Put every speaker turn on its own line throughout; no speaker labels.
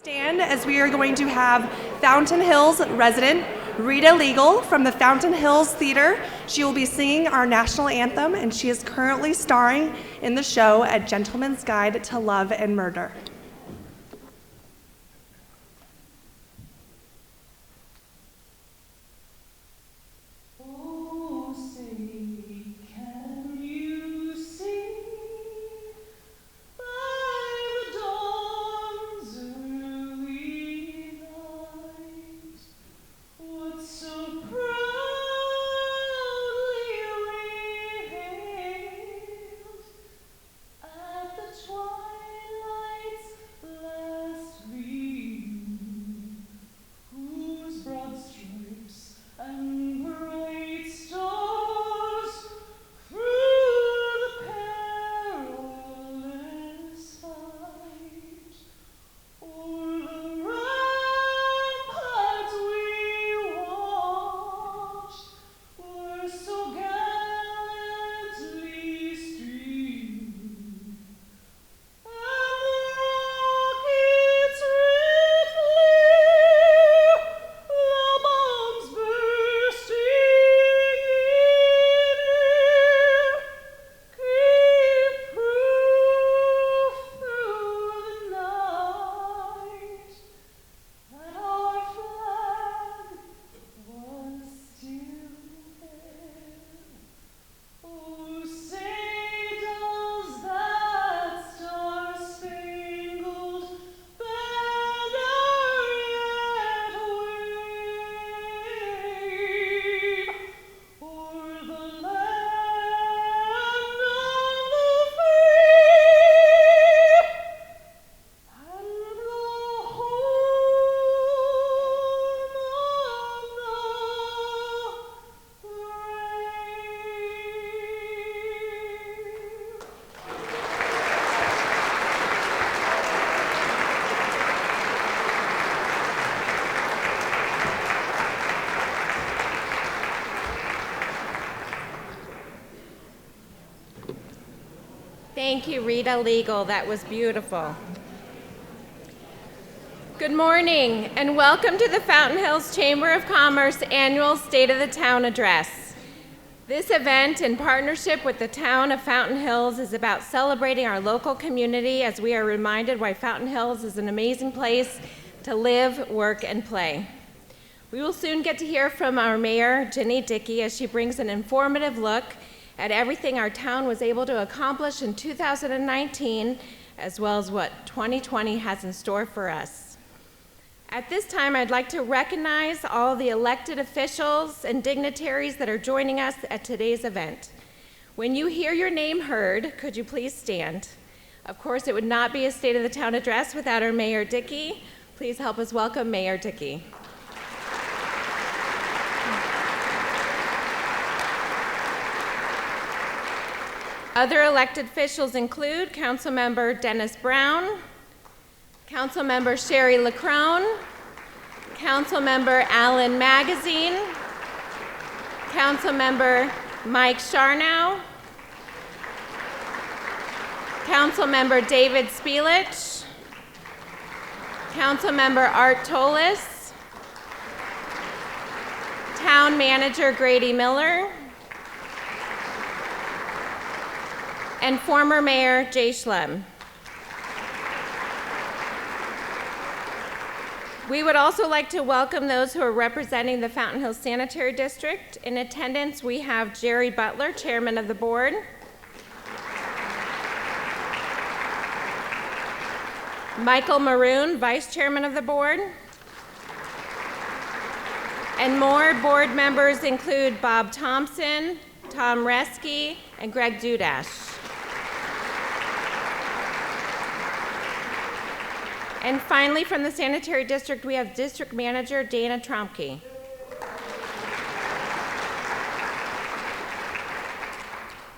Stand as we are going to have Fountain Hills resident Rita Legal from the Fountain Hills Theater. She will be singing our national anthem, and she is currently starring in the show A Gentleman's Guide to Love and Murder.
Thank you, Rita Legal. That was beautiful. Good morning, and welcome to the Fountain Hills Chamber of Commerce Annual State of the Town Address. This event, in partnership with the town of Fountain Hills, is about celebrating our local community as we are reminded why Fountain Hills is an amazing place to live, work, and play. We will soon get to hear from our mayor, Ginny Dickey, as she brings an informative look at everything our town was able to accomplish in 2019, as well as what 2020 has in store for us. At this time, I'd like to recognize all the elected officials and dignitaries that are joining us at today's event. When you hear your name heard, could you please stand? Of course, it would not be a State of the Town address without our Mayor Dickey. Please help us welcome Mayor Dickey. Other elected officials include Councilmember Dennis Brown, Councilmember Sherry LaCrone, Councilmember Alan Magazine, Councilmember Mike Sharnow, Councilmember David Spielich, Councilmember Art Tolis, Town Manager Grady Miller, and former Mayor Jay Schlem. We would also like to welcome those who are representing the Fountain Hills Sanitary District. In attendance, we have Jerry Butler, Chairman of the Board, Michael Maroon, Vice Chairman of the Board, and more board members include Bob Thompson, Tom Reski, and Greg Dudash. And finally, from the Sanitary District, we have District Manager Dana Tromke.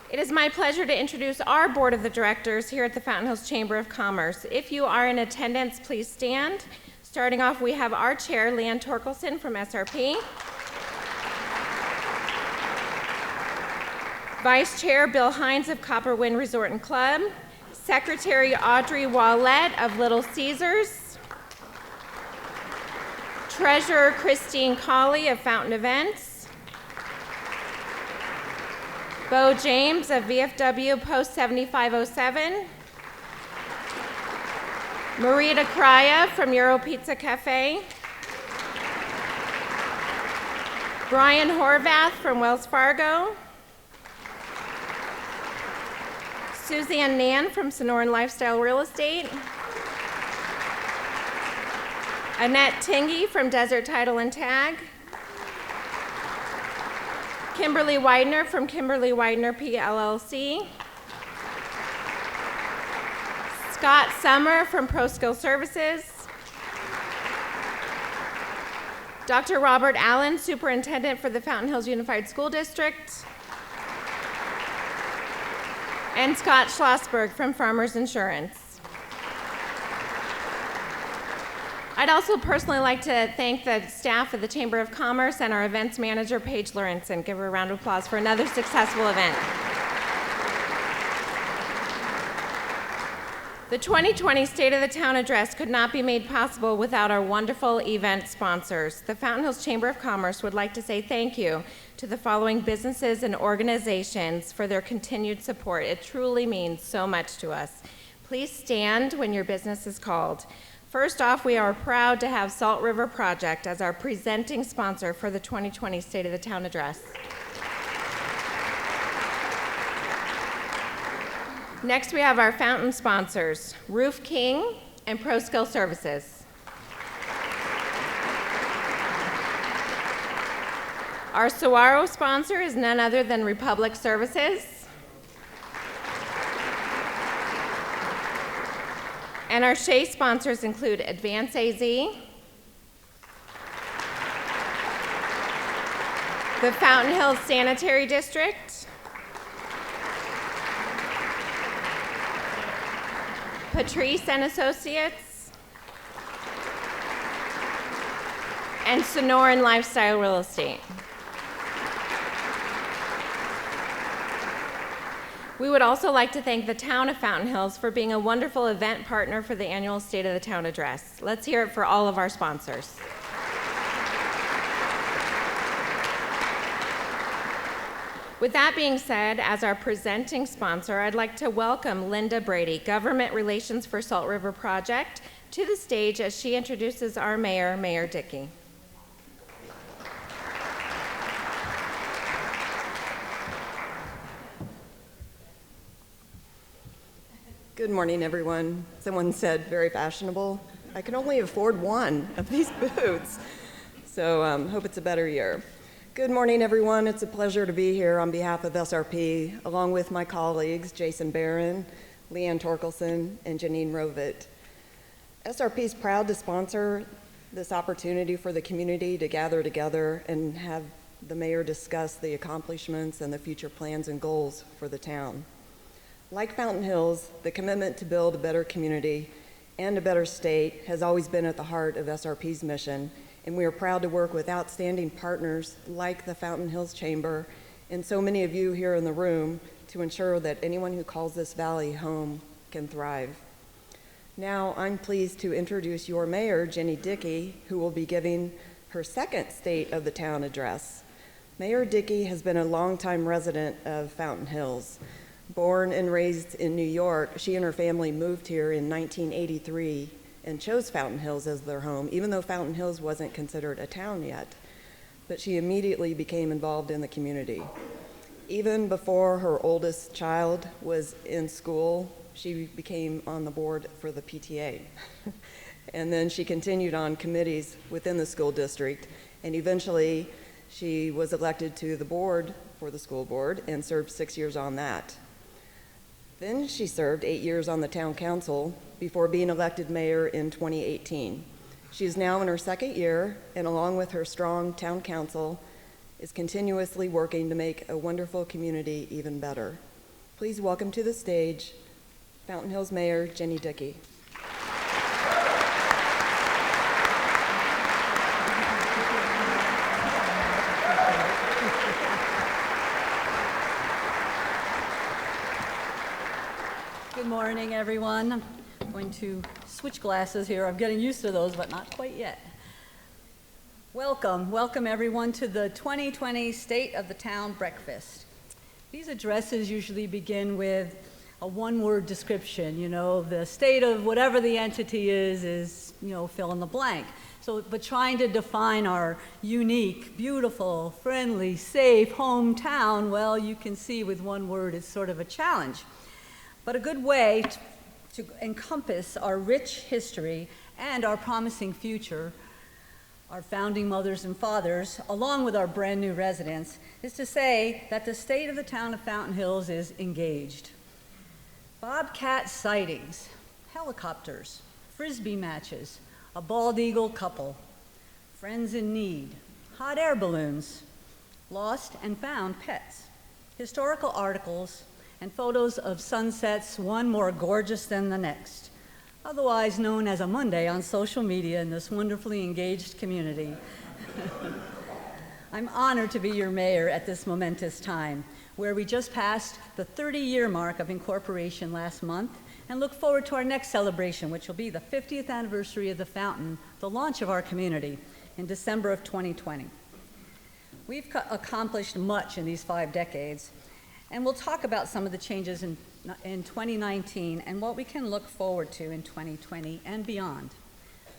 It is my pleasure to introduce our Board of the Directors here at the Fountain Hills Chamber of Commerce. If you are in attendance, please stand. Starting off, we have our Chair, Leanne Torkelson from SRP. Vice Chair Bill Hines of Copper Wind Resort and Club. Secretary Audrey Wallette of Little Caesars. Treasurer Christine Colley of Fountain Events. Bo James of VFW Post 7507. Marita Kraya from Euro Pizza Cafe. Brian Horvath from Wells Fargo. Suzanne Nan from Sonoran Lifestyle Real Estate. Annette Tingy from Desert Title and Tag. Kimberly Widener from Kimberly Widener PLLC. Scott Summer from ProSkill Services. Dr. Robert Allen, Superintendent for the Fountain Hills Unified School District. And Scott Schlossberg from Farmers Insurance. I'd also personally like to thank the staff of the Chamber of Commerce and our events manager, Paige Lawrenson. Give her a round of applause for another successful event. The 2020 State of the Town Address could not be made possible without our wonderful event sponsors. The Fountain Hills Chamber of Commerce would like to say thank you to the following businesses and organizations for their continued support. It truly means so much to us. Please stand when your business is called. First off, we are proud to have Salt River Project as our presenting sponsor for the 2020 State of the Town Address. Next, we have our fountain sponsors, Roof King and ProSkill Services. Our Saguaro sponsor is none other than Republic Services. And our Shea sponsors include Advance AZ, the Fountain Hills Sanitary District, Patrice and Associates, and Sonoran Lifestyle Real Estate. We would also like to thank the town of Fountain Hills for being a wonderful event partner for the annual State of the Town Address. Let's hear it for all of our sponsors. With that being said, as our presenting sponsor, I'd like to welcome Linda Brady, Government Relations for Salt River Project, to the stage as she introduces our mayor, Mayor Dickey.
Good morning, everyone. Someone said very fashionable. I can only afford one of these boots, so hope it's a better year. Good morning, everyone. It's a pleasure to be here on behalf of SRP, along with my colleagues, Jason Barron, Leanne Torkelson, and Janine Rovit. SRP is proud to sponsor this opportunity for the community to gather together and have the mayor discuss the accomplishments and the future plans and goals for the town. Like Fountain Hills, the commitment to build a better community and a better state has always been at the heart of SRP's mission, and we are proud to work with outstanding partners like the Fountain Hills Chamber and so many of you here in the room to ensure that anyone who calls this valley home can thrive. Now, I'm pleased to introduce your mayor, Ginny Dickey, who will be giving her second State of the Town address. Mayor Dickey has been a longtime resident of Fountain Hills. Born and raised in New York, she and her family moved here in 1983 and chose Fountain Hills as their home, even though Fountain Hills wasn't considered a town yet. But she immediately became involved in the community. Even before her oldest child was in school, she became on the board for the PTA. And then she continued on committees within the school district, and eventually she was elected to the board for the school board and served 6 years on that. Then she served 8 years on the town council before being elected mayor in 2018. She is now in her second year, and along with her strong town council, is continuously working to make a wonderful community even better. Please welcome to the stage Fountain Hills Mayor Ginny Dickey.
Good morning, everyone. I'm going to switch glasses here. I'm getting used to those, but not quite yet. Welcome everyone to the 2020 State of the Town Breakfast. These addresses usually begin with a one-word description, the state of whatever the entity is, fill in the blank. But trying to define our unique, beautiful, friendly, safe hometown, well, you can see with one word it's sort of a challenge. But a good way to encompass our rich history and our promising future, our founding mothers and fathers, along with our brand new residents, is to say that the state of the town of Fountain Hills is engaged. Bobcat sightings, helicopters, frisbee matches, a bald eagle couple, friends in need, hot air balloons, lost and found pets, historical articles, and photos of sunsets, one more gorgeous than the next, otherwise known as a Monday on social media in this wonderfully engaged community. I'm honored to be your mayor at this momentous time, where we just passed the 30-year mark of incorporation last month, and look forward to our next celebration, which will be the 50th anniversary of the fountain, the launch of our community, in December of 2020. We've accomplished much in these 5 decades, and we'll talk about some of the changes in 2019 and what we can look forward to in 2020 and beyond.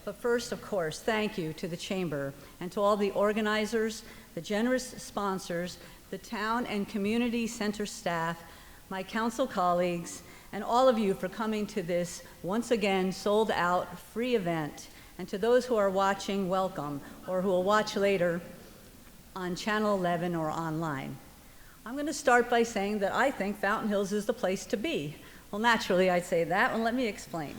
But first, of course, thank you to the Chamber and to all the organizers, the generous sponsors, the town and community center staff, my council colleagues, and all of you for coming to this, once again, sold-out free event. And to those who are watching, welcome, or who will watch later on Channel 11 or online. I'm going to start by saying that I think Fountain Hills is the place to be. Well, naturally, I'd say that, and let me explain.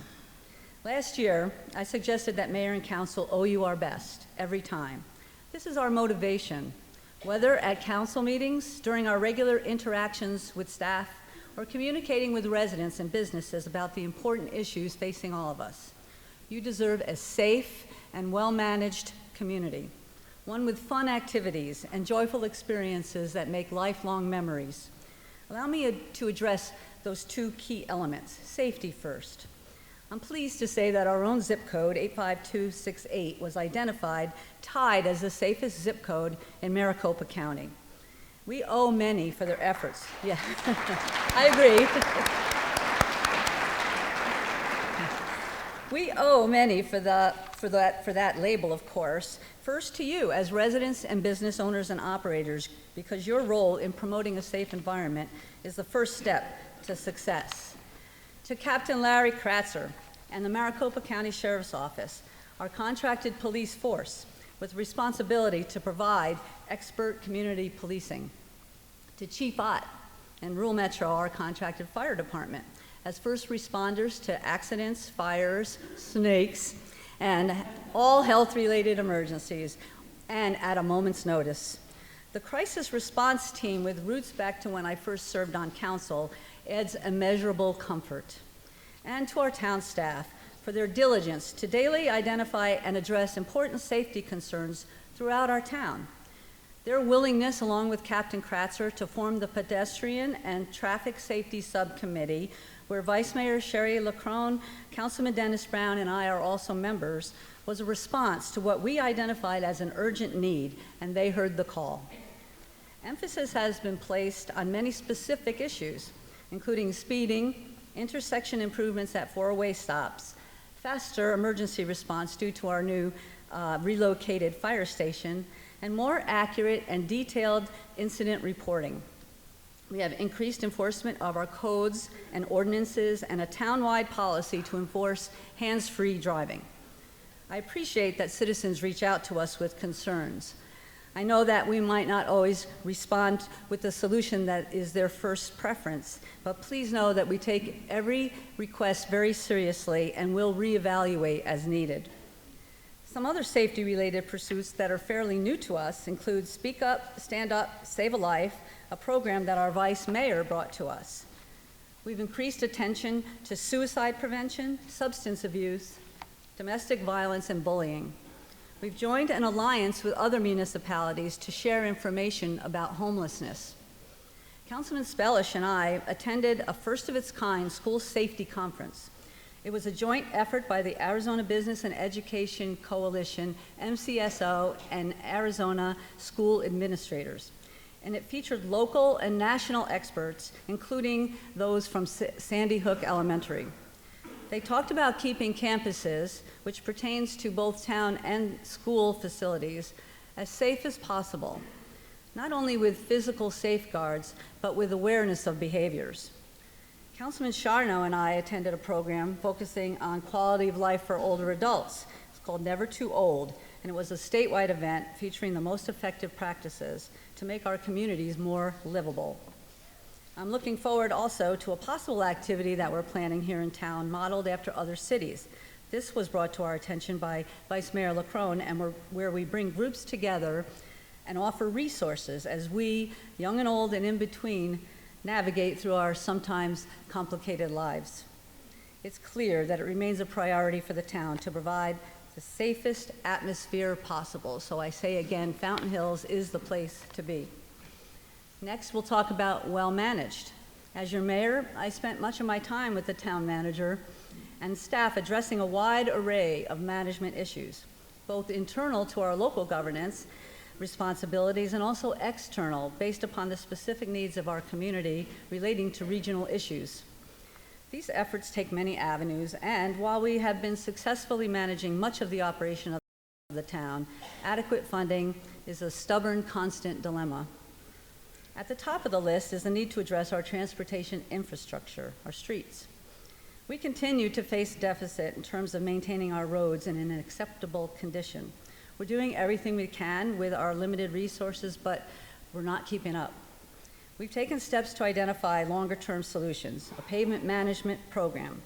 Last year, I suggested that mayor and council owe you our best, every time. This is our motivation, whether at council meetings, during our regular interactions with staff, or communicating with residents and businesses about the important issues facing all of us. You deserve a safe and well-managed community, one with fun activities and joyful experiences that make lifelong memories. Allow me to address those 2 key elements. Safety first. I'm pleased to say that our own zip code, 85268, was identified, tied as the safest zip code in Maricopa County. We owe many for their efforts. Yeah, I agree. We owe many for that label, of course. First to you as residents and business owners and operators, because your role in promoting a safe environment is the first step to success. To Captain Larry Kratzer and the Maricopa County Sheriff's Office, our contracted police force with responsibility to provide expert community policing. To Chief Ott and Rural Metro, our contracted fire department, as first responders to accidents, fires, snakes, and all health-related emergencies, and at a moment's notice. The crisis response team, with roots back to when I first served on council, adds immeasurable comfort. And to our town staff for their diligence to daily identify and address important safety concerns throughout our town. Their willingness, along with Captain Kratzer, to form the Pedestrian and Traffic Safety Subcommittee, where Vice Mayor Sherry LaCrone, Councilman Dennis Brown, and I are also members, was a response to what we identified as an urgent need, and they heard the call. Emphasis has been placed on many specific issues, including speeding, intersection improvements at 4-way stops, faster emergency response due to our new relocated fire station, and more accurate and detailed incident reporting. We have increased enforcement of our codes and ordinances and a town-wide policy to enforce hands-free driving. I appreciate that citizens reach out to us with concerns. I know that we might not always respond with the solution that is their first preference, but please know that we take every request very seriously and will reevaluate as needed. Some other safety-related pursuits that are fairly new to us include Speak Up, Stand Up, Save a Life, a program that our Vice Mayor brought to us. We've increased attention to suicide prevention, substance abuse, domestic violence, and bullying. We've joined an alliance with other municipalities to share information about homelessness. Councilman Spellish and I attended a first-of-its-kind school safety conference. It was a joint effort by the Arizona Business and Education Coalition, MCSO, and Arizona school administrators. And it featured local and national experts, including those from Sandy Hook Elementary. They talked about keeping campuses, which pertains to both town and school facilities, as safe as possible, not only with physical safeguards, but with awareness of behaviors. Councilman Charno and I attended a program focusing on quality of life for older adults. It's called Never Too Old, and it was a statewide event featuring the most effective practices to make our communities more livable. I'm looking forward also to a possible activity that we're planning here in town, modeled after other cities. This was brought to our attention by Vice Mayor LaCrone, and where we bring groups together and offer resources as we, young and old and in between, navigate through our sometimes complicated lives. It's clear that it remains a priority for the town to provide the safest atmosphere possible. So I say again, Fountain Hills is the place to be. Next, we'll talk about well-managed. As your mayor, I spent much of my time with the town manager and staff addressing a wide array of management issues, both internal to our local governance responsibilities and also external, based upon the specific needs of our community relating to regional issues. These efforts take many avenues, and while we have been successfully managing much of the operation of the town, adequate funding is a stubborn, constant dilemma. At the top of the list is the need to address our transportation infrastructure, our streets. We continue to face deficit in terms of maintaining our roads in an acceptable condition. We're doing everything we can with our limited resources, but we're not keeping up. We've taken steps to identify longer-term solutions, a pavement management program.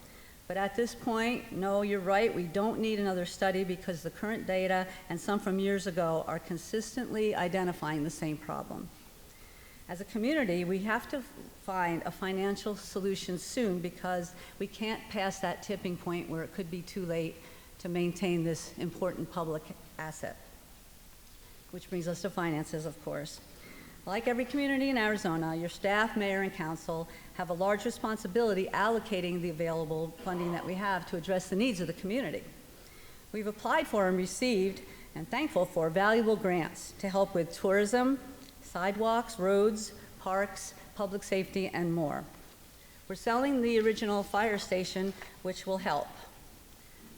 But at this point, no, you're right, we don't need another study because the current data and some from years ago are consistently identifying the same problem. As a community, we have to find a financial solution soon because we can't pass that tipping point where it could be too late to maintain this important public asset. Which brings us to finances, of course. Like every community in Arizona, your staff, mayor, and council have a large responsibility allocating the available funding that we have to address the needs of the community. We've applied for and received, and thankful for, valuable grants to help with tourism, sidewalks, roads, parks, public safety, and more. We're selling the original fire station, which will help.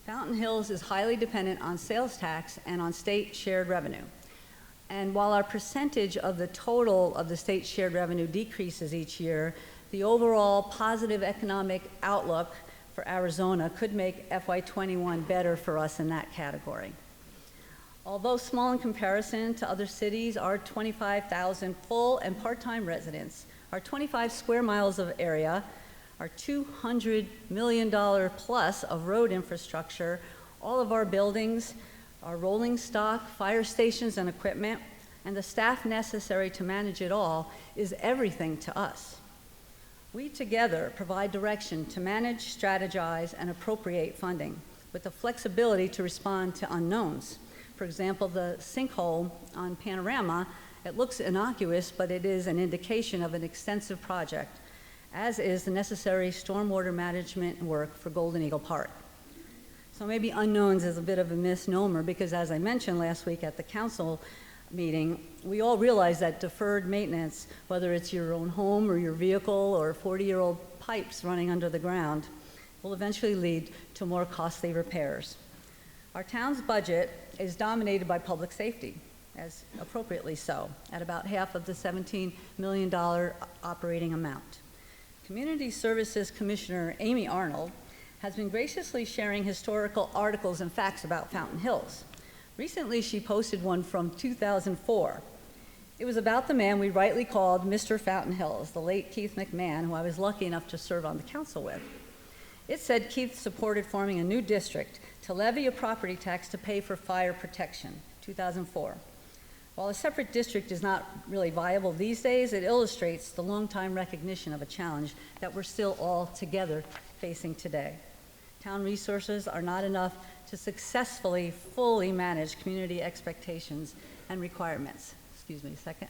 Fountain Hills is highly dependent on sales tax and on state shared revenue. And while our percentage of the total of the state shared revenue decreases each year, the overall positive economic outlook for Arizona could make FY21 better for us in that category. Although small in comparison to other cities, our 25,000 full and part-time residents, our 25 square miles of area, our $200 million plus of road infrastructure, all of our buildings, our rolling stock, fire stations and equipment, and the staff necessary to manage it all is everything to us. We together provide direction to manage, strategize, and appropriate funding with the flexibility to respond to unknowns. For example, the sinkhole on Panorama, it looks innocuous, but it is an indication of an extensive project, as is the necessary stormwater management work for Golden Eagle Park. So maybe unknowns is a bit of a misnomer because, as I mentioned last week at the council meeting, we all realize that deferred maintenance, whether it's your own home or your vehicle or 40-year-old pipes running under the ground, will eventually lead to more costly repairs. Our town's budget is dominated by public safety, as appropriately so, at about half of the $17 million operating amount. Community Services Commissioner Amy Arnold has been graciously sharing historical articles and facts about Fountain Hills. Recently, she posted one from 2004. It was about the man we rightly called Mr. Fountain Hills, the late Keith McMahon, who I was lucky enough to serve on the council with. It said Keith supported forming a new district to levy a property tax to pay for fire protection, 2004. While a separate district is not really viable these days, it illustrates the long-time recognition of a challenge that we're still all together facing today. Town resources are not enough to successfully, fully manage community expectations and requirements. Excuse me a second.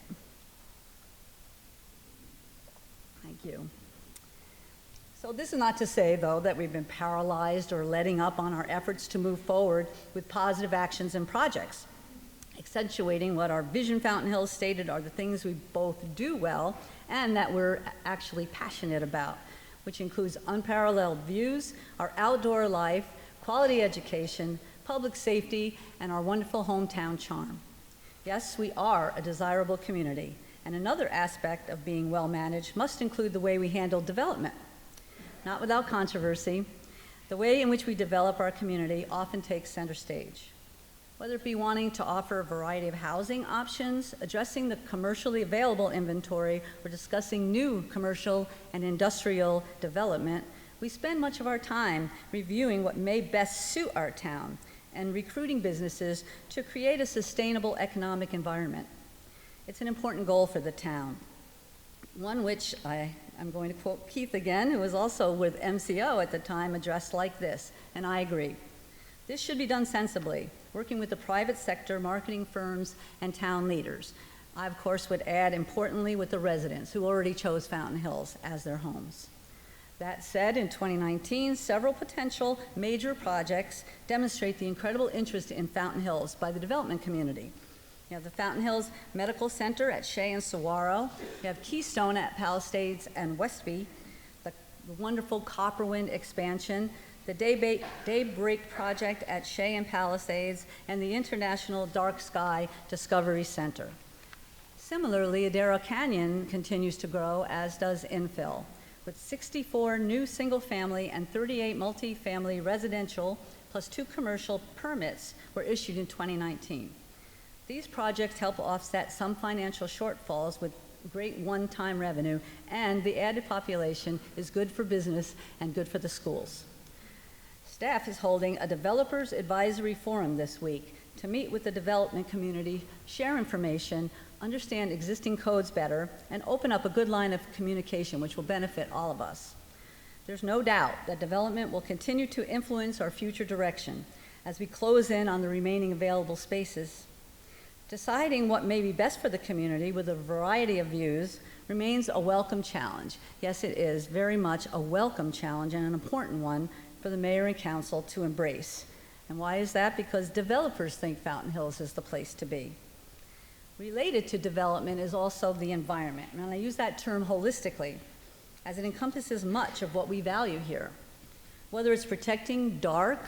Thank you. So this is not to say, though, that we've been paralyzed or letting up on our efforts to move forward with positive actions and projects, accentuating what our Vision Fountain Hills stated are the things we both do well and that we're actually passionate about, which includes unparalleled views, our outdoor life, quality education, public safety, and our wonderful hometown charm. Yes, we are a desirable community, and another aspect of being well-managed must include the way we handle development. Not without controversy, the way in which we develop our community often takes center stage. Whether it be wanting to offer a variety of housing options, addressing the commercially available inventory, or discussing new commercial and industrial development, we spend much of our time reviewing what may best suit our town and recruiting businesses to create a sustainable economic environment. It's an important goal for the town, one which I'm going to quote Keith again, who was also with MCO at the time, addressed like this, and I agree. This should be done sensibly, working with the private sector, marketing firms, and town leaders. I, of course, would add, importantly, with the residents who already chose Fountain Hills as their homes. That said, in 2019, several potential major projects demonstrate the incredible interest in Fountain Hills by the development community. You have the Fountain Hills Medical Center at Shea and Saguaro. You have Keystone at Palisades and Westby, the wonderful Copperwind expansion, the Daybreak Project at Shea and Palisades, and the International Dark Sky Discovery Center. Similarly, Adero Canyon continues to grow, as does infill, with 64 new single-family and 38 multi-family residential plus 2 commercial permits were issued in 2019. These projects help offset some financial shortfalls with great one-time revenue, and the added population is good for business and good for the schools. Staff is holding a developers advisory forum this week to meet with the development community, share information, understand existing codes better, and open up a good line of communication which will benefit all of us. There's no doubt that development will continue to influence our future direction as we close in on the remaining available spaces. Deciding what may be best for the community with a variety of views remains a welcome challenge. Yes, it is very much a welcome challenge and an important one for the mayor and council to embrace. And why is that? Because developers think Fountain Hills is the place to be. Related to development is also the environment, and I use that term holistically, as it encompasses much of what we value here. Whether it's protecting dark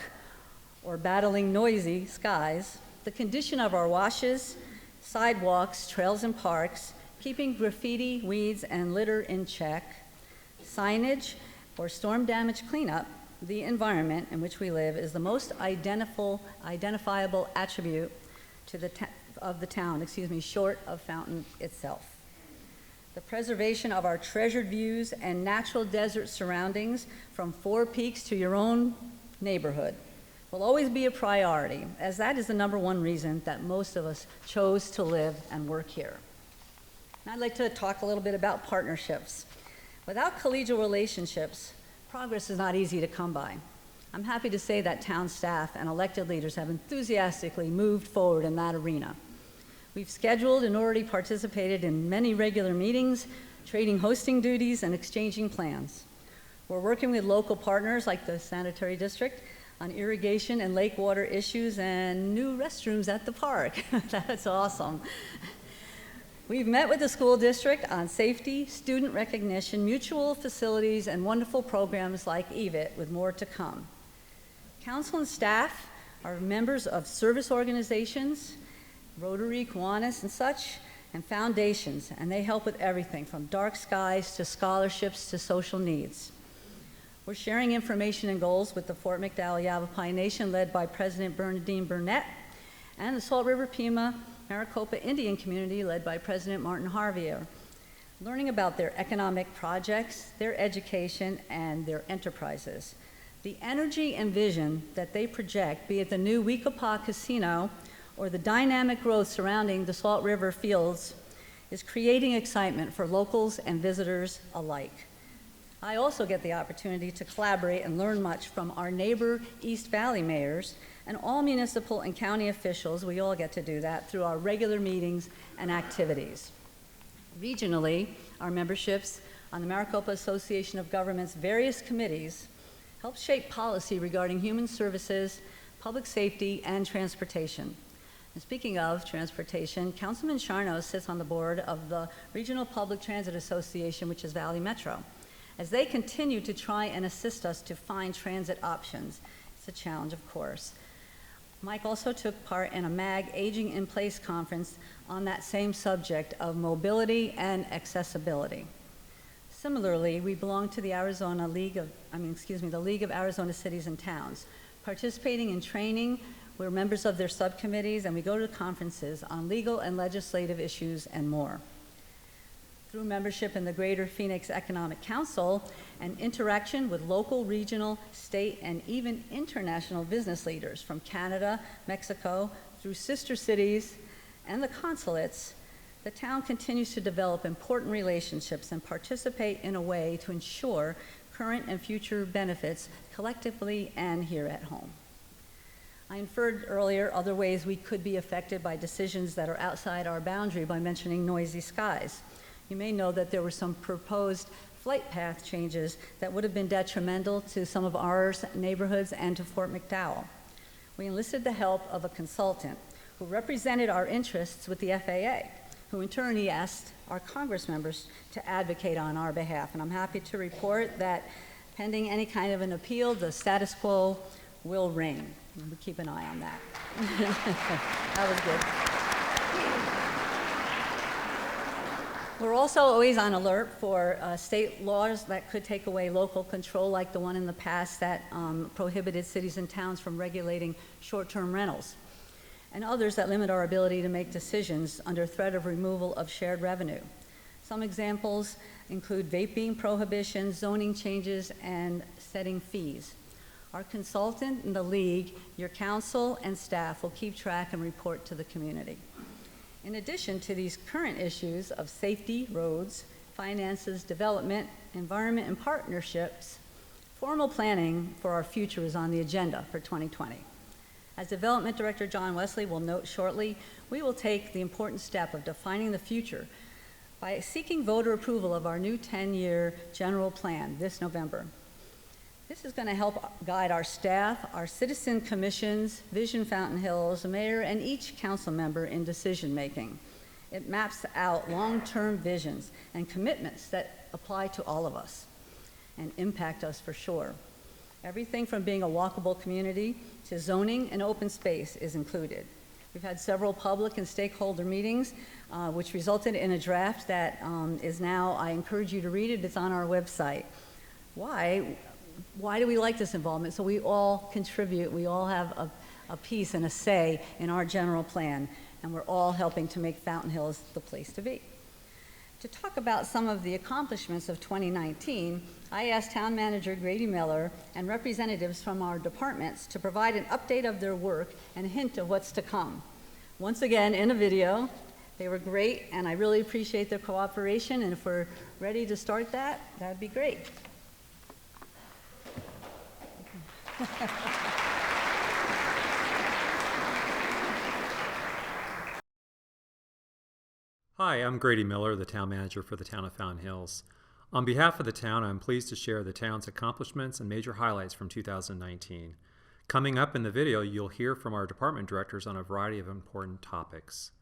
or battling noisy skies, the condition of our washes, sidewalks, trails, and parks, keeping graffiti, weeds, and litter in check, signage, or storm damage cleanup, the environment in which we live is the most identifiable attribute to of the town, short of Fountain itself. The preservation of our treasured views and natural desert surroundings from Four Peaks to your own neighborhood will always be a priority, as that is the #1 reason that most of us chose to live and work here. And I'd like to talk a little bit about partnerships. Without collegial relationships, progress is not easy to come by. I'm happy to say that town staff and elected leaders have enthusiastically moved forward in that arena. We've scheduled and already participated in many regular meetings, trading hosting duties and exchanging plans. We're working with local partners like the Sanitary District on irrigation and lake water issues and new restrooms at the park. That's awesome. We've met with the school district on safety, student recognition, mutual facilities, and wonderful programs like EVIT, with more to come. Council and staff are members of service organizations, Rotary, Kiwanis, and such, and foundations, and they help with everything from dark skies to scholarships to social needs. We're sharing information and goals with the Fort McDowell Yavapai Nation, led by President Bernadine Burnett, and the Salt River Pima Maricopa Indian community, led by President Martin Harvier, learning about their economic projects, their education, and their enterprises. The energy and vision that they project, be it the new Weekapaw Casino or the dynamic growth surrounding the Salt River fields, is creating excitement for locals and visitors alike. I also get the opportunity to collaborate and learn much from our neighbor East Valley mayors and all municipal and county officials. We all get to do that through our regular meetings and activities. Regionally, our memberships on the Maricopa Association of Governments' various committees, helps shape policy regarding human services, public safety, and transportation. And speaking of transportation, Councilman Charno sits on the board of the Regional Public Transit Association, which is Valley Metro. As they continue to try and assist us to find transit options, it's a challenge, of course. Mike also took part in a MAG Aging in Place conference on that same subject of mobility and accessibility. Similarly, we belong to the the League of Arizona Cities and Towns, participating in training. We're members of their subcommittees, and we go to conferences on legal and legislative issues and more. Through membership in the Greater Phoenix Economic Council and interaction with local, regional, state, and even international business leaders from Canada, Mexico, through sister cities and the consulates, the town continues to develop important relationships and participate in a way to ensure current and future benefits collectively and here at home. I inferred earlier other ways we could be affected by decisions that are outside our boundary by mentioning noisy skies. You may know that there were some proposed flight path changes that would have been detrimental to some of our neighborhoods and to Fort McDowell. We enlisted the help of a consultant who represented our interests with the FAA, who in turn he asked our Congress members to advocate on our behalf. And I'm happy to report that pending any kind of an appeal, the status quo will reign. We'll keep an eye on that. That was good. We're also always on alert for state laws that could take away local control, like the one in the past that prohibited cities and towns from regulating short-term rentals, and others that limit our ability to make decisions under threat of removal of shared revenue. Some examples include vaping prohibitions, zoning changes, and setting fees. Our consultant in the League, your council and staff will keep track and report to the community. In addition to these current issues of safety, roads, finances, development, environment, and partnerships, formal planning for our future is on the agenda for 2020. As Development Director John Wesley will note shortly, we will take the important step of defining the future by seeking voter approval of our new 10-year general plan this November. This is going to help guide our staff, our citizen commissions, Vision Fountain Hills, the mayor, and each council member in decision making. It maps out long-term visions and commitments that apply to all of us and impact us for sure. Everything from being a walkable community to zoning and open space is included. We've had several public and stakeholder meetings, which resulted in a draft that is now, I encourage you to read it, it's on our website. Why do we like this involvement? So we all contribute, we all have a piece and a say in our general plan, and we're all helping to make Fountain Hills the place to be. To talk about some of the accomplishments of 2019, I asked Town Manager Grady Miller and representatives from our departments to provide an update of their work and a hint of what's to come. Once again, in a video. They were great, and I really appreciate their cooperation, and if we're ready to start that, that'd be great.
Hi, I'm Grady Miller, the Town Manager for the Town of Fountain Hills. On behalf of the town, I'm pleased to share the town's accomplishments and major highlights from 2019. Coming up in the video, you'll hear from our department directors on a variety of important topics.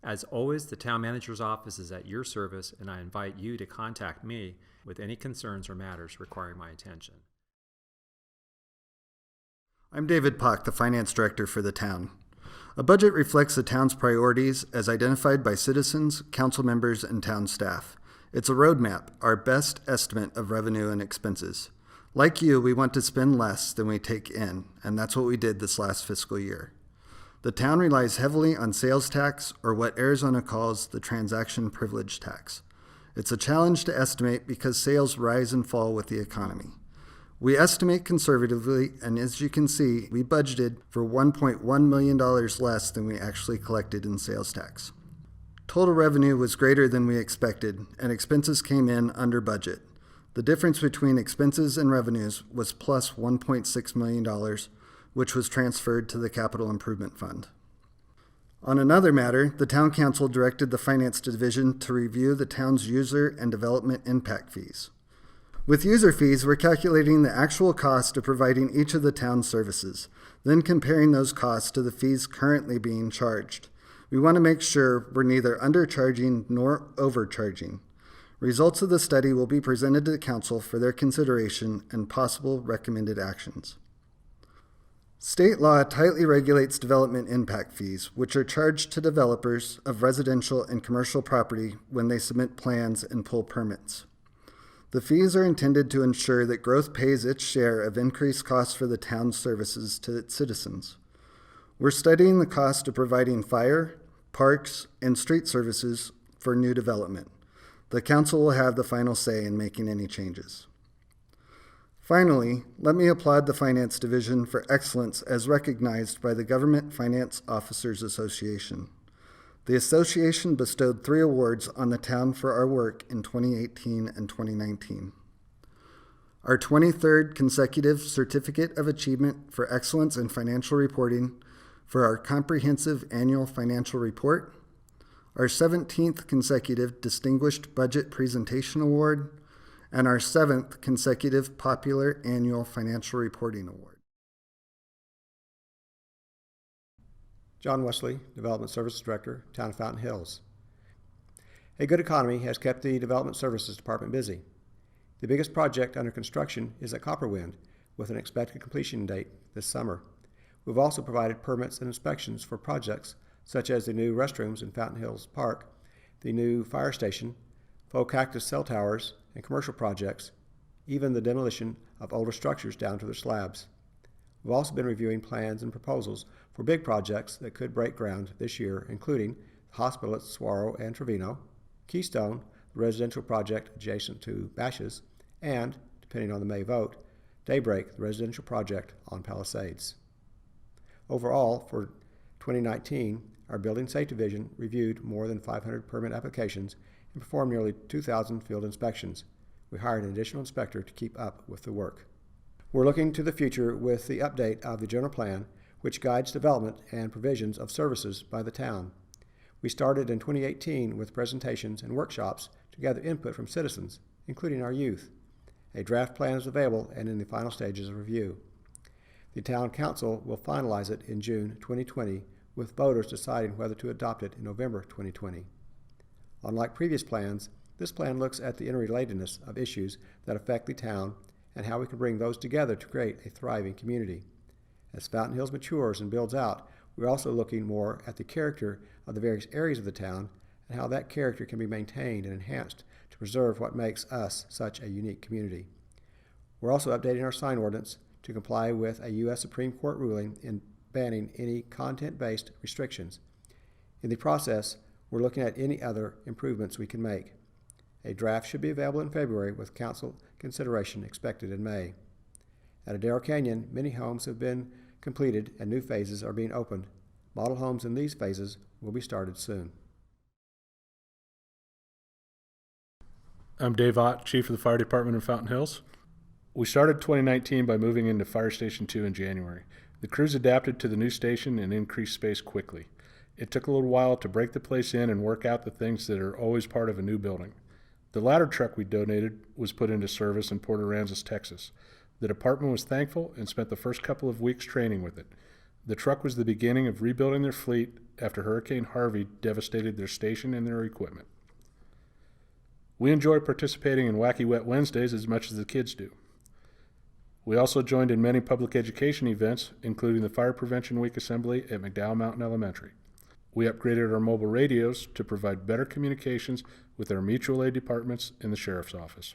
As always, the Town Manager's office is at your service, and I invite you to contact me with any concerns or matters requiring my attention.
I'm David Pock, the Finance Director for the town. A budget reflects the town's priorities as identified by citizens, council members, and town staff. It's a roadmap, our best estimate of revenue and expenses. Like you, we want to spend less than we take in, and that's what we did this last fiscal year. The town relies heavily on sales tax, or what Arizona calls the transaction privilege tax. It's a challenge to estimate because sales rise and fall with the economy. We estimate conservatively, and as you can see, we budgeted for $1.1 million less than we actually collected in sales tax. Total revenue was greater than we expected, and expenses came in under budget. The difference between expenses and revenues was plus $1.6 million, which was transferred to the Capital Improvement Fund. On another matter, the Town Council directed the Finance Division to review the town's user and development impact fees. With user fees, we're calculating the actual cost of providing each of the town's services, then comparing those costs to the fees currently being charged. We want to make sure we're neither undercharging nor overcharging. Results of the study will be presented to the Council for their consideration and possible recommended actions. State law tightly regulates development impact fees, which are charged to developers of residential and commercial property when they submit plans and pull permits. The fees are intended to ensure that growth pays its share of increased costs for the town's services to its citizens. We're studying the cost of providing fire, parks, and street services for new development. The Council will have the final say in making any changes. Finally, let me applaud the Finance Division for excellence as recognized by the Government Finance Officers Association. The association bestowed 3 awards on the town for our work in 2018 and 2019. Our 23rd consecutive Certificate of Achievement for Excellence in Financial Reporting for our comprehensive annual financial report, our 17th consecutive Distinguished Budget Presentation Award, and our 7th consecutive Popular Annual Financial Reporting Award.
John Wesley, Development Services Director, Town of Fountain Hills. A good economy has kept the Development Services Department busy. The biggest project under construction is at Copperwind, with an expected completion date this summer. We've also provided permits and inspections for projects such as the new restrooms in Fountain Hills Park, the new fire station, faux cactus cell towers, and commercial projects, even the demolition of older structures down to their slabs. We've also been reviewing plans and proposals for big projects that could break ground this year, including the hospital at Saguaro and Trevino, Keystone, the residential project adjacent to Bashes, and, depending on the May vote, Daybreak, the residential project on Palisades. Overall, for 2019, our Building Safety Division reviewed more than 500 permit applications and performed nearly 2,000 field inspections. We hired an additional inspector to keep up with the work. We're looking to the future with the update of the general plan, which guides development and provisions of services by the town. We started in 2018 with presentations and workshops to gather input from citizens, including our youth. A draft plan is available and in the final stages of review. The Town Council will finalize it in June 2020, with voters deciding whether to adopt it in November 2020. Unlike previous plans, this plan looks at the interrelatedness of issues that affect the town and how we can bring those together to create a thriving community. As Fountain Hills matures and builds out, we're also looking more at the character of the various areas of the town and how that character can be maintained and enhanced to preserve what makes us such a unique community. We're also updating our sign ordinance to comply with a U.S. Supreme Court ruling in banning any content-based restrictions. In the process, we're looking at any other improvements we can make. A draft should be available in February with council consideration expected in May. At Adaro Canyon, many homes have been completed and new phases are being opened. Model homes in these phases will be started soon.
I'm Dave Ott, Chief of the Fire Department in Fountain Hills. We started 2019 by moving into Fire Station 2 in January. The crews adapted to the new station and increased space quickly. It took a little while to break the place in and work out the things that are always part of a new building. The ladder truck we donated was put into service in Port Aransas, Texas. The department was thankful and spent the first couple of weeks training with it. The truck was the beginning of rebuilding their fleet after Hurricane Harvey devastated their station and their equipment. We enjoy participating in Wacky Wet Wednesdays as much as the kids do. We also joined in many public education events, including the Fire Prevention Week Assembly at McDowell Mountain Elementary. We upgraded our mobile radios to provide better communications with our mutual aid departments in the Sheriff's Office.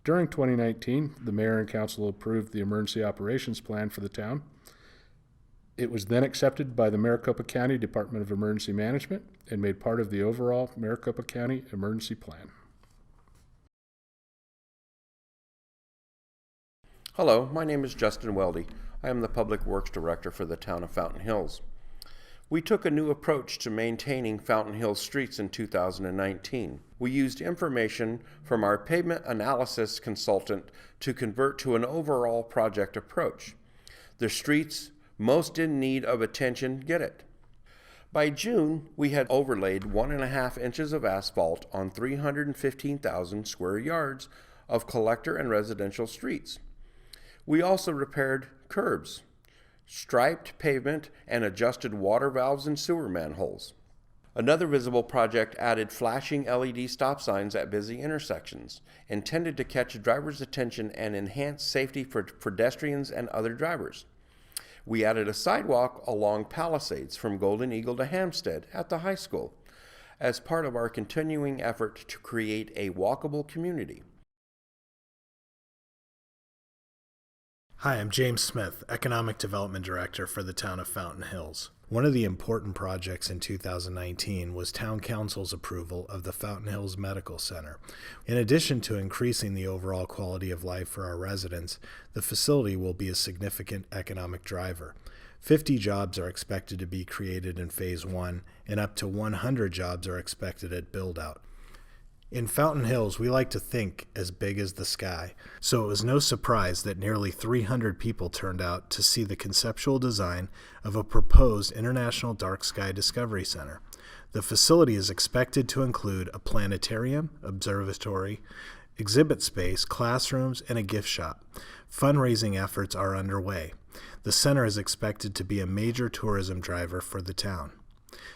During 2019, the Mayor and Council approved the Emergency Operations Plan for the town. It was then accepted by the Maricopa County Department of Emergency Management and made part of the overall Maricopa County Emergency Plan.
Hello, my name is Justin Weldy. I am the Public Works Director for the town of Fountain Hills. We took a new approach to maintaining Fountain Hills streets in 2019. We used information from our pavement analysis consultant to convert to an overall project approach. The streets most in need of attention get it. By June, we had overlaid 1.5 inches of asphalt on 315,000 square yards of collector and residential streets. We also repaired curbs, striped pavement, and adjusted water valves and sewer manholes. Another visible project added flashing LED stop signs at busy intersections, intended to catch drivers' attention and enhance safety for pedestrians and other drivers. We added a sidewalk along Palisades from Golden Eagle to Hampstead at the high school as part of our continuing effort to create a walkable community.
Hi, I'm James Smith, Economic Development Director for the town of Fountain Hills. One of the important projects in 2019 was Town Council's approval of the Fountain Hills Medical Center. In addition to increasing the overall quality of life for our residents, the facility will be a significant economic driver. 50 jobs are expected to be created in Phase 1, and up to 100 jobs are expected at build-out. In Fountain Hills, we like to think as big as the sky, so it was no surprise that nearly 300 people turned out to see the conceptual design of a proposed International Dark Sky Discovery Center. The facility is expected to include a planetarium, observatory, exhibit space, classrooms, and a gift shop. Fundraising efforts are underway. The center is expected to be a major tourism driver for the town.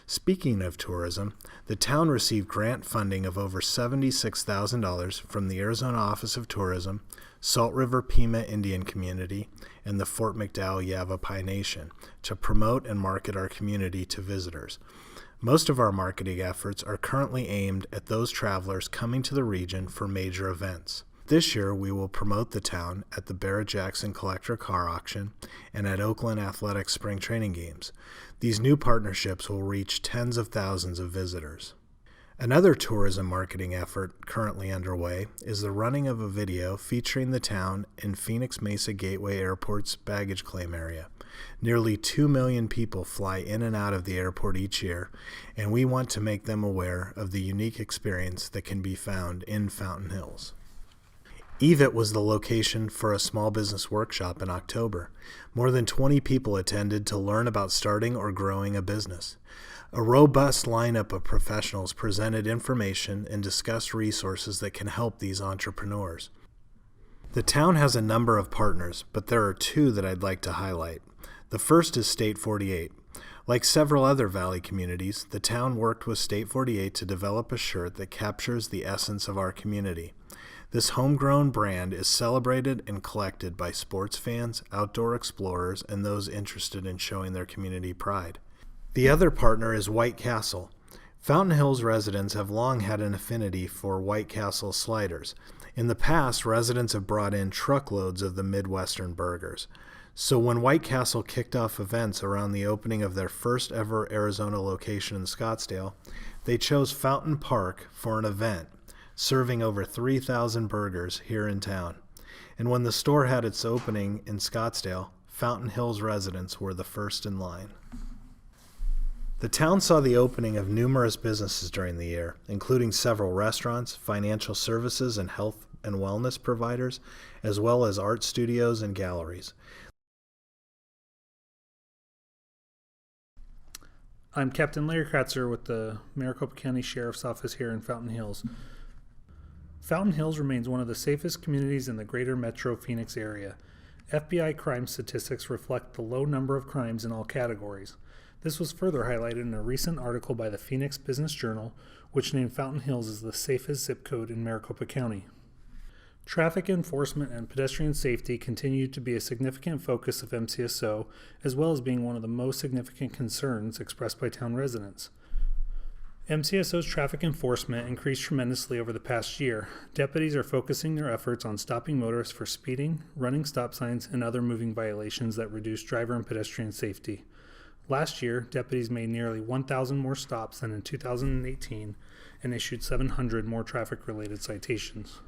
Speaking of tourism, the town received grant funding of over $76,000 from the Arizona Office of Tourism, Salt River Pima Indian Community, and the Fort McDowell Yavapai Nation to promote and market our community to visitors. Most of our marketing efforts are currently aimed at those travelers coming to the region for major events. This year, we will promote the town at the Barrett-Jackson Collector Car Auction and at Oakland Athletics Spring Training Games. These new partnerships will reach tens of thousands of visitors. Another tourism marketing effort currently underway is the running of a video featuring the town in Phoenix Mesa Gateway Airport's baggage claim area. Nearly 2 million people fly in and out of the airport each year, and we want to make them aware of the unique experience that can be found in Fountain Hills. EVIT was the location for a small business workshop in October. More than 20 people attended to learn about starting or growing a business. A robust lineup of professionals presented information and discussed resources that can help these entrepreneurs. The town has a number of partners, but there are two that I'd like to highlight. The first is State 48. Like several other Valley communities, the town worked with State 48 to develop a shirt that captures the essence of our community. This homegrown brand is celebrated and collected by sports fans, outdoor explorers, and those interested in showing their community pride. The other partner is White Castle. Fountain Hills residents have long had an affinity for White Castle sliders. In the past, residents have brought in truckloads of the Midwestern burgers. So when White Castle kicked off events around the opening of their first ever Arizona location in Scottsdale, they chose Fountain Park for an event, serving over 3,000 burgers here in town. And when the store had its opening in Scottsdale, Fountain Hills residents were the first in line. The town saw the opening of numerous businesses during the year, including several restaurants, financial services, and health and wellness providers, as well as art studios and galleries.
I'm Captain Larry Kratzer with the Maricopa County Sheriff's Office here in Fountain Hills. Fountain Hills remains one of the safest communities in the greater metro Phoenix area. FBI crime statistics reflect the low number of crimes in all categories. This was further highlighted in a recent article by the Phoenix Business Journal, which named Fountain Hills as the safest zip code in Maricopa County. Traffic enforcement and pedestrian safety continue to be a significant focus of MCSO, as well as being one of the most significant concerns expressed by town residents. MCSO's traffic enforcement increased tremendously over the past year. Deputies are focusing their efforts on stopping motorists for speeding, running stop signs, and other moving violations that reduce driver and pedestrian safety. Last year, deputies made nearly 1,000 more stops than in 2018 and issued 700 more traffic-related citations.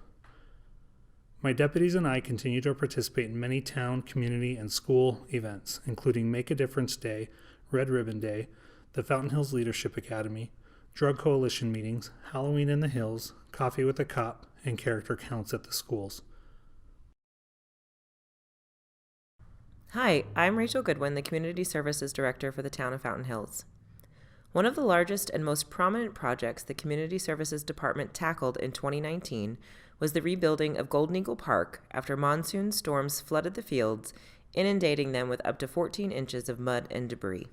My deputies and I continue to participate in many town, community, and school events, including Make a Difference Day, Red Ribbon Day, the Fountain Hills Leadership Academy, Drug Coalition meetings, Halloween in the Hills, Coffee with a Cop, and character counts at the schools.
Hi, I'm Rachel Goodwin, the Community Services Director for the town of Fountain Hills. One of the largest and most prominent projects the Community Services Department tackled in 2019 was the rebuilding of Golden Eagle Park after monsoon storms flooded the fields, inundating them with up to 14 inches of mud and debris.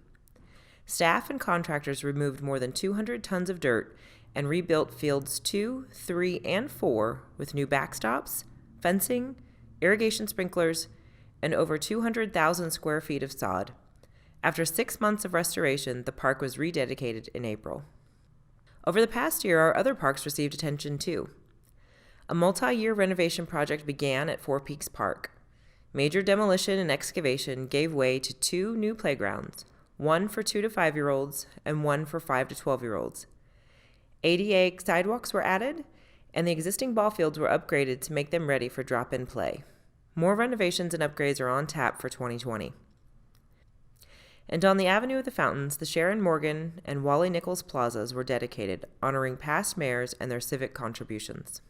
Staff and contractors removed more than 200 tons of dirt and rebuilt fields 2, 3, and 4 with new backstops, fencing, irrigation sprinklers, and over 200,000 square feet of sod. After 6 months of restoration, the park was rededicated in April. Over the past year, our other parks received attention too. A multi-year renovation project began at Four Peaks Park. Major demolition and excavation gave way to 2 new playgrounds, one for 2 to 5-year-olds and one for 5 to 12-year-olds. ADA sidewalks were added, and the existing ball fields were upgraded to make them ready for drop-in play. More renovations and upgrades are on tap for 2020. And on the Avenue of the Fountains, the Sharon Morgan and Wally Nichols plazas were dedicated, honoring past mayors and their civic contributions.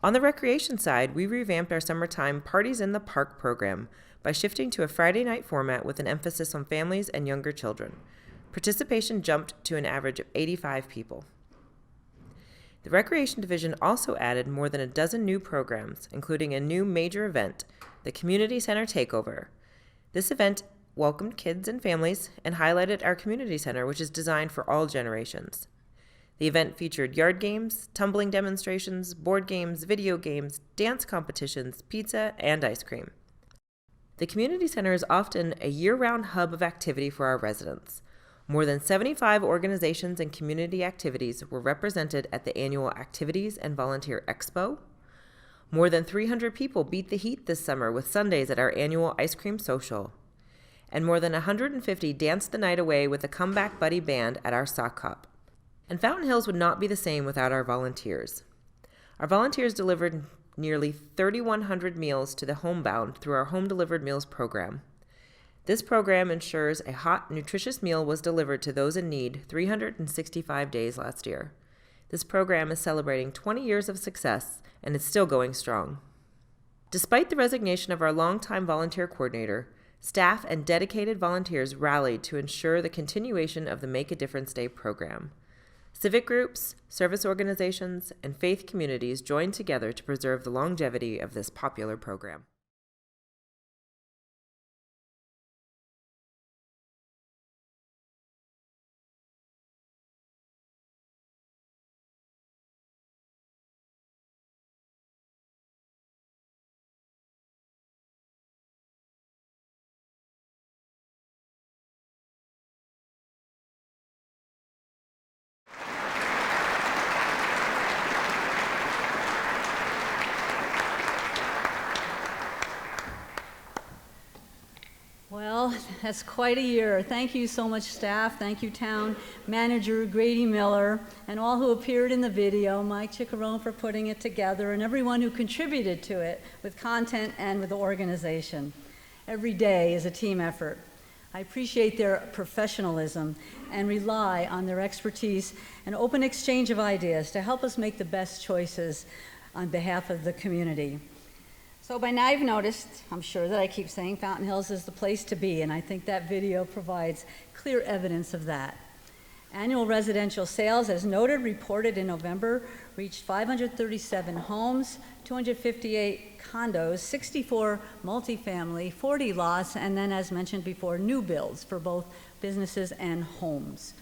On the recreation side, we revamped our summertime Parties in the Park program by shifting to a Friday night format with an emphasis on families and younger children. Participation jumped to an average of 85 people. The Recreation Division also added more than a dozen new programs, including a new major event, the Community Center Takeover. This event welcomed kids and families and highlighted our community center, which is designed for all generations. The event featured yard games, tumbling demonstrations, board games, video games, dance competitions, pizza, and ice cream. The community center is often a year-round hub of activity for our residents. More than 75 organizations and community activities were represented at the annual Activities and Volunteer Expo. More than 300 people beat the heat this summer with Sundays at our annual Ice Cream Social. And more than 150 danced the night away with a comeback buddy band at our sock hop. And Fountain Hills would not be the same without our volunteers. Our volunteers delivered nearly 3,100 meals to the homebound through our Home Delivered Meals program. This program ensures a hot, nutritious meal was delivered to those in need 365 days last year. This program is celebrating 20 years of success and is still going strong. Despite the resignation of our longtime volunteer coordinator, staff and dedicated volunteers rallied to ensure the continuation of the Make a Difference Day program. Civic groups, service organizations, and faith communities joined together to preserve the longevity of this popular program.
Well, that's quite a year. Thank you so much, staff. Thank you, Town Manager Grady Miller, and all who appeared in the video, Mike Chiccarone for putting it together, and everyone who contributed to it with content and with the organization. Every day is a team effort. I appreciate their professionalism and rely on their expertise and open exchange of ideas to help us make the best choices on behalf of the community. So by now you've noticed, I'm sure that I keep saying Fountain Hills is the place to be, and I think that video provides clear evidence of that. Annual residential sales, as noted, reported in November, reached 537 homes, 258 condos, 64 multifamily, 40 lots, and then, as mentioned before, new builds for both businesses and homes.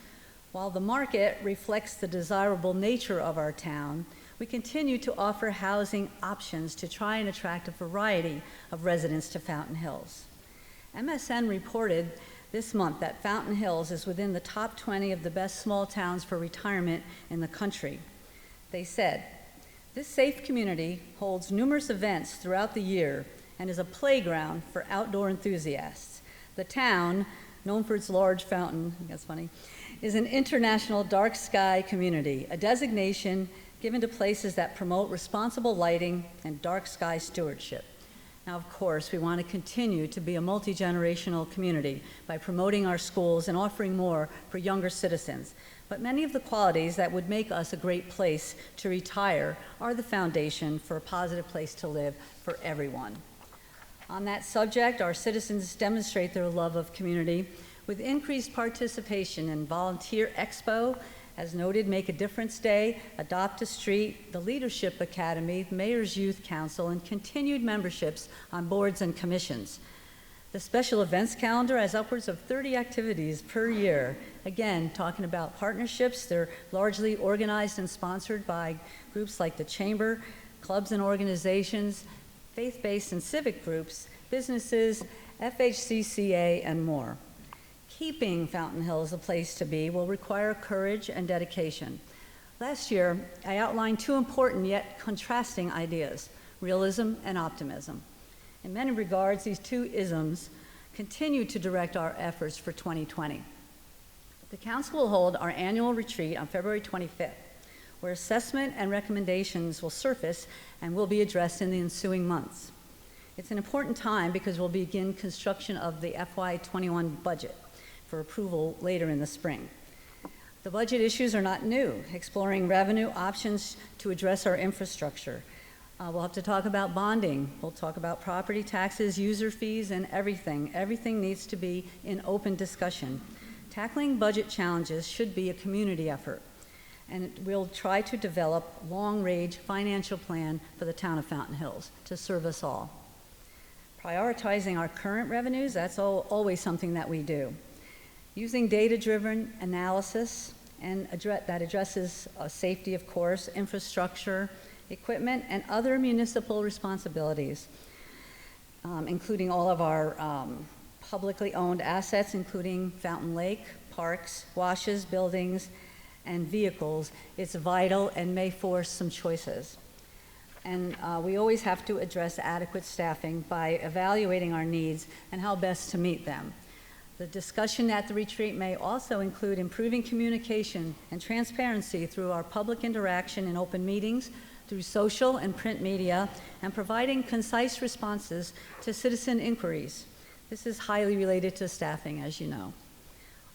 While the market reflects the desirable nature of our town, we continue to offer housing options to try and attract a variety of residents to Fountain Hills. MSN reported this month that Fountain Hills is within the top 20 of the best small towns for retirement in the country. They said, "This safe community holds numerous events throughout the year and is a playground for outdoor enthusiasts. The town, known for its large fountain," that's funny, "is an international dark sky community, a designation given to places that promote responsible lighting and dark sky stewardship." Now, of course, we want to continue to be a multi-generational community by promoting our schools and offering more for younger citizens. But many of the qualities that would make us a great place to retire are the foundation for a positive place to live for everyone. On that subject, our citizens demonstrate their love of community With increased participation in Volunteer Expo, as noted, Make a Difference Day, Adopt a Street, the Leadership Academy, the Mayor's Youth Council, and continued memberships on boards and commissions. The special events calendar has upwards of 30 activities per year. Again, talking about partnerships, they're largely organized and sponsored by groups like the Chamber, clubs and organizations, faith-based and civic groups, businesses, FHCCA, and more. Keeping Fountain Hills a place to be will require courage and dedication. Last year, I outlined two important yet contrasting ideas, realism and optimism. In many regards, these two isms continue to direct our efforts for 2020. The Council will hold our annual retreat on February 25th, where assessment and recommendations will surface and will be addressed in the ensuing months. It's an important time because we'll begin construction of the FY21 budget for approval later in the spring. The budget issues are not new, exploring revenue options to address our infrastructure. We'll have to talk about bonding. We'll talk about property taxes, user fees, and everything. Everything needs to be in open discussion. Tackling budget challenges should be a community effort, and we'll try to develop a long-range financial plan for the town of Fountain Hills to serve us all. Prioritizing our current revenues, that's always something that we do. Using data-driven analysis and that addresses safety, of course, infrastructure, equipment, and other municipal responsibilities, including all of our publicly owned assets, including Fountain Lake, parks, washes, buildings, and vehicles. It's vital and may force some choices. And we always have to address adequate staffing by evaluating our needs and how best to meet them. The discussion at the retreat may also include improving communication and transparency through our public interaction in open meetings, through social and print media, and providing concise responses to citizen inquiries. This is highly related to staffing, as you know.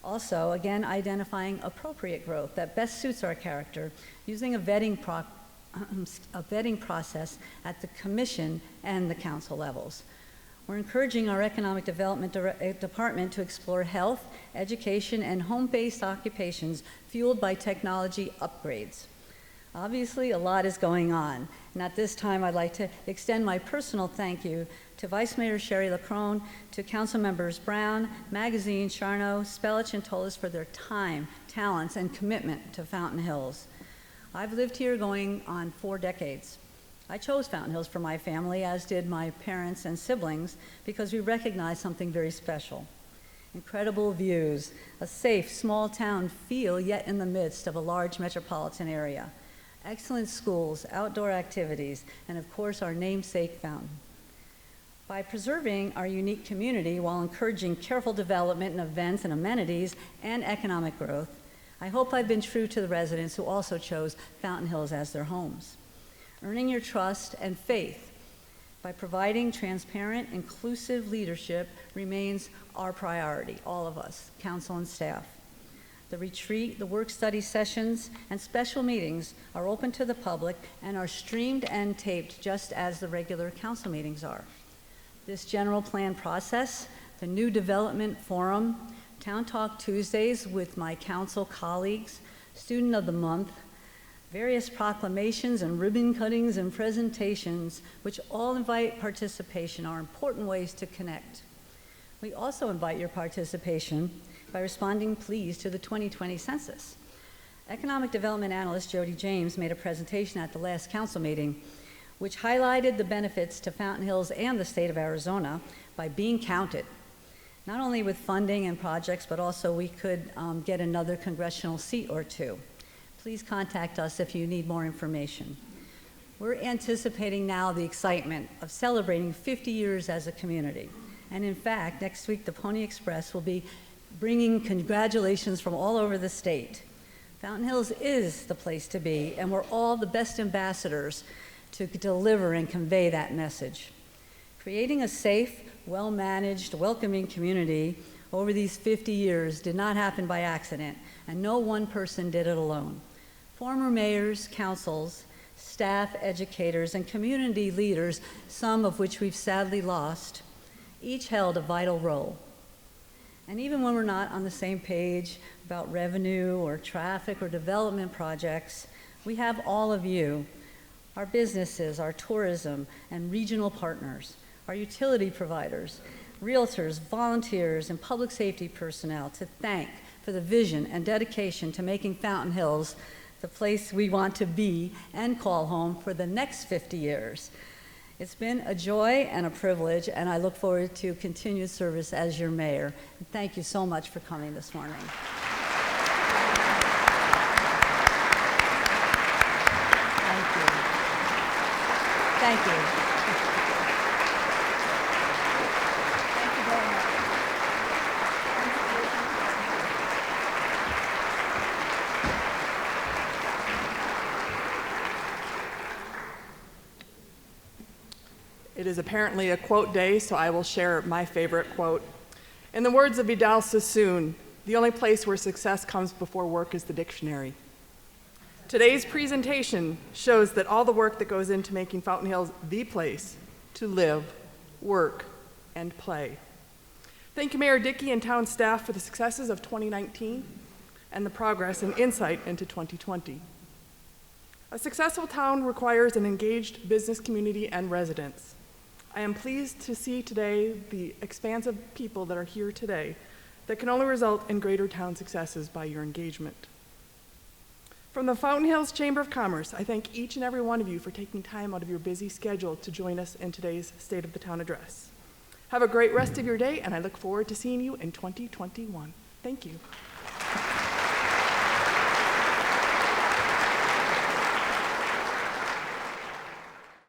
Also, again, identifying appropriate growth that best suits our character, using a vetting process at the commission and the council levels. We're encouraging our economic development department to explore health, education, and home-based occupations fueled by technology upgrades. Obviously, a lot is going on, and at this time, I'd like to extend my personal thank you to Vice Mayor Sherry LaCrone, to Council Members Brown, Magazine, Charno, Spelich, and Tolis for their time, talents, and commitment to Fountain Hills. I've lived here going on 4 decades. I chose Fountain Hills for my family, as did my parents and siblings, because we recognize something very special. Incredible views, a safe, small town feel, yet in the midst of a large metropolitan area. Excellent schools, outdoor activities, and of course our namesake fountain. By preserving our unique community while encouraging careful development in events and amenities and economic growth, I hope I've been true to the residents who also chose Fountain Hills as their homes. Earning your trust and faith by providing transparent, inclusive leadership remains our priority, all of us, council and staff. The retreat, the work-study sessions, and special meetings are open to the public and are streamed and taped just as the regular council meetings are. This general plan process, the new development forum, Town Talk Tuesdays with my council colleagues, Student of the Month, various proclamations and ribbon cuttings and presentations, which all invite participation, are important ways to connect. We also invite your participation by responding, please, to the 2020 census. Economic Development Analyst Jody James made a presentation at the last council meeting, which highlighted the benefits to Fountain Hills and the state of Arizona by being counted. Not only with funding and projects, but also we could get another congressional seat or 2. Please contact us if you need more information. We're anticipating now the excitement of celebrating 50 years as a community. And in fact, next week, the Pony Express will be bringing congratulations from all over the state. Fountain Hills is the place to be, and we're all the best ambassadors to deliver and convey that message. Creating a safe, well-managed, welcoming community over these 50 years did not happen by accident, and no one person did it alone. Former mayors, councils, staff, educators, and community leaders, some of which we've sadly lost, each held a vital role. And even when we're not on the same page about revenue or traffic or development projects, we have all of you, our businesses, our tourism and regional partners, our utility providers, realtors, volunteers, and public safety personnel to thank for the vision and dedication to making Fountain Hills the place we want to be and call home for the next 50 years. It's been a joy and a privilege, and I look forward to continued service as your mayor. And thank you so much for coming this morning. Thank you. Thank you. Thank you very much.
It is apparently a quote day, so I will share my favorite quote. In the words of Vidal Sassoon, the only place where success comes before work is the dictionary. Today's presentation shows that all the work that goes into making Fountain Hills the place to live, work, and play. Thank you, Mayor Dickey and town staff for the successes of 2019 and the progress and insight into 2020. A successful town requires an engaged business community and residents. I am pleased to see today the expansive people that are here today that can only result in greater town successes by your engagement. From the Fountain Hills Chamber of Commerce, I thank each and every one of you for taking time out of your busy schedule to join us in today's State of the Town address. Have a great rest of your day, and I look forward to seeing you in 2021. Thank you.